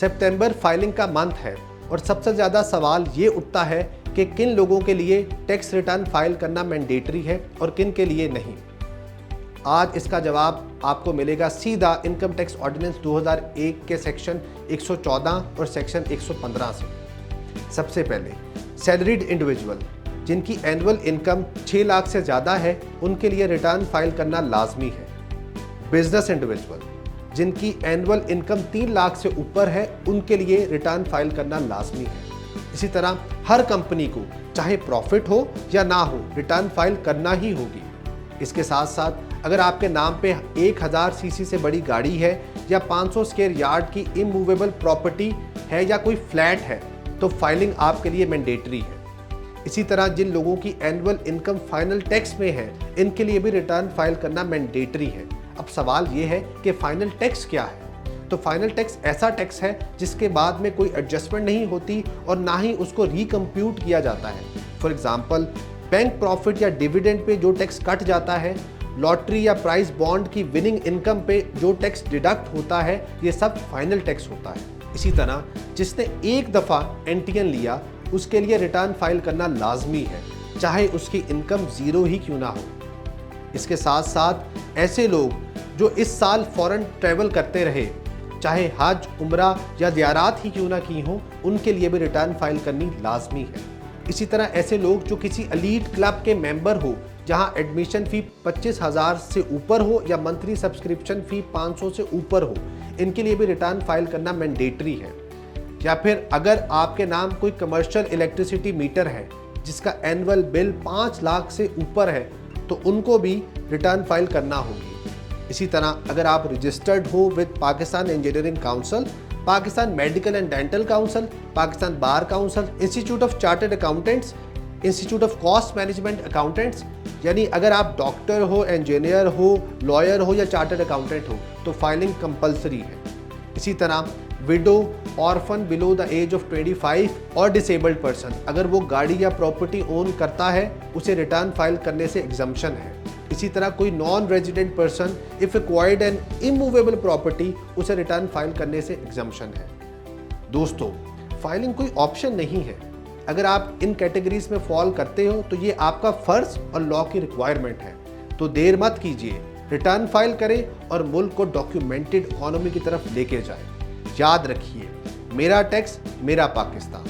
सितंबर filing का month है और सबसे ज़्यादा सवाल ये उठता है कि किन लोगों के लिए टैक्स रिटर्न फाइल करना मैंडेटरी है और किन के लिए नहीं। आज इसका जवाब आपको मिलेगा सीधा इनकम टैक्स ऑर्डिनेंस 2001 के सेक्शन 114 और सेक्शन 115 से। सबसे पहले सैलरीड इंडिविजुअल जिनकी एनुअल इनकम 6 लाख से ज़्यादा है उनके लिए रिटर्न फाइल करना लाजमी है। बिजनेस इंडिविजुअल जिनकी एनुअल इनकम 3 लाख से ऊपर है उनके लिए रिटर्न फाइल करना लाजमी है। इसी तरह हर कंपनी को चाहे प्रॉफिट हो या ना हो रिटर्न फाइल करना ही होगी। इसके साथ साथ अगर आपके नाम पे 1000 सीसी से बड़ी गाड़ी है या 500 स्क्वायर यार्ड की इमूवेबल प्रॉपर्टी है या कोई फ्लैट है तो फाइलिंग आपके लिए मैंडेटरी है। इसी तरह जिन लोगों की एनुअल इनकम फाइनल टैक्स में है इनके लिए भी रिटर्न फाइल करना मैंडेटरी है। अब सवाल ये है कि फाइनल टैक्स क्या है? तो फाइनल टैक्स ऐसा टैक्स है जिसके बाद में कोई एडजस्टमेंट नहीं होती और ना ही उसको रिकम्प्यूट किया जाता है। फॉर एग्जांपल बैंक प्रॉफिट या डिविडेंड पे जो टैक्स कट जाता है, लॉटरी या प्राइस बॉन्ड की विनिंग इनकम पे जो टैक्स डिडक्ट होता है, ये सब फाइनल टैक्स होता है। इसी तरह जिसने एक दफ़ा एनटीएन लिया उसके लिए रिटर्न फाइल करना लाजमी है, चाहे उसकी इनकम ज़ीरो ही क्यों ना हो। इसके साथ साथ ऐसे लोग जो इस साल फॉरेन ट्रैवल करते रहे, चाहे हज, उम्रा या ज़ियारात ही क्यों ना की हो, उनके लिए भी रिटर्न फाइल करनी लाजमी है। इसी तरह ऐसे लोग जो किसी एलीट क्लब के मेंबर हो जहां एडमिशन फ़ी 25,000 से ऊपर हो या मंथली सब्सक्रिप्शन फ़ी 500 से ऊपर हो, इनके लिए भी रिटर्न फाइल करना मैंडेटरी है। या फिर अगर आपके नाम कोई कमर्शियल इलेक्ट्रिसिटी मीटर है जिसका एनुअल बिल 5 लाख से ऊपर है तो उनको भी रिटर्न फाइल करना होगी। इसी तरह अगर आप रजिस्टर्ड हो with Pakistan engineering council, Pakistan medical and dental council, Pakistan bar council, institute of chartered accountants, institute of cost management accountants, यानी अगर आप डॉक्टर हो, इंजीनियर हो, लॉयर हो या चार्टर्ड अकाउंटेंट हो तो फाइलिंग कंपलसरी है। इसी तरह widow, orphan below the age of 25 और डिसेबल्ड पर्सन अगर वो गाड़ी या प्रॉपर्टी ओन करता है उसे रिटर्न फाइल करने से एग्जम्पशन है। इसी तरह कोई non resident person if acquired N immovable property उसे रिटर्न फाइल करने से एग्जम्पशन है। दोस्तों, फाइलिंग कोई ऑप्शन नहीं है। अगर आप इन कैटेगरीज में फॉल करते हो तो ये आपका फर्ज और लॉ की रिक्वायरमेंट है। तो देर मत कीजिए, रिटर्न फाइल करें और मुल्क को डॉक्यूमेंटेड इकोनॉमी की तरफ लेके जाएं। याद रखिए, मेरा टैक्स मेरा पाकिस्तान।